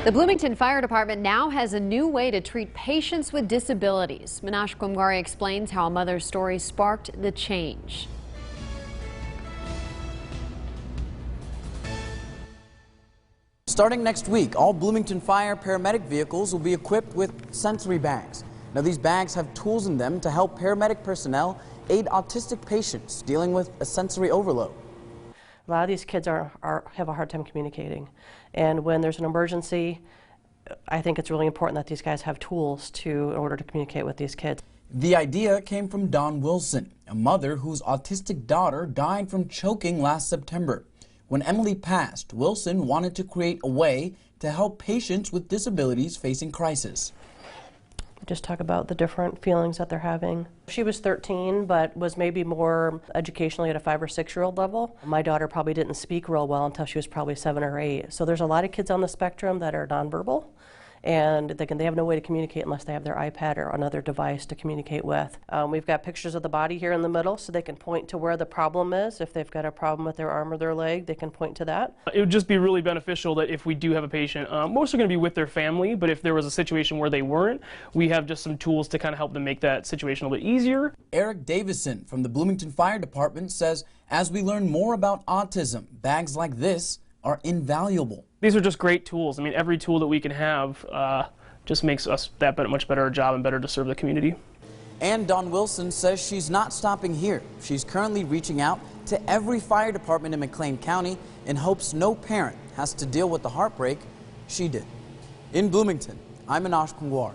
The Bloomington Fire Department now has a new way to treat patients with disabilities. Minash Kumgari explains how a mother's story sparked the change. Starting next week, all Bloomington Fire paramedic vehicles will be equipped with sensory bags. Now, these bags have tools in them to help paramedic personnel aid autistic patients dealing with a sensory overload. A lot of these kids have a hard time communicating, and when there's an emergency, I think it's really important that these guys have tools in order to communicate with these kids. The idea came from Dawn Wilson, a mother whose autistic daughter died from choking last September. When Emily passed, Wilson wanted to create a way to help patients with disabilities facing crisis. Just talk about the different feelings that they're having. She was 13, but was maybe more educationally at a 5 or 6-year-old level. My daughter probably didn't speak real well until she was probably 7 or 8. So there's a lot of kids on the spectrum that are nonverbal, and they have no way to communicate unless they have their iPad or another device to communicate with. We've got pictures of the body here in the middle so they can point to where the problem is. If they've got a problem with their arm or their leg, they can point to that. It would just be really beneficial that if we do have a patient, most are going to be with their family, but if there was a situation where they weren't, we have just some tools to kind of help them make that situation a little bit easier. Eric Davison from the Bloomington Fire Department says as we learn more about autism, bags like this are invaluable. These are just great tools. I mean, every tool that we can have just makes us that much better job and better to serve the community. And Dawn Wilson says she's not stopping here. She's currently reaching out to every fire department in McLean County in hopes no parent has to deal with the heartbreak she did. In Bloomington, I'm Minash Kumgari.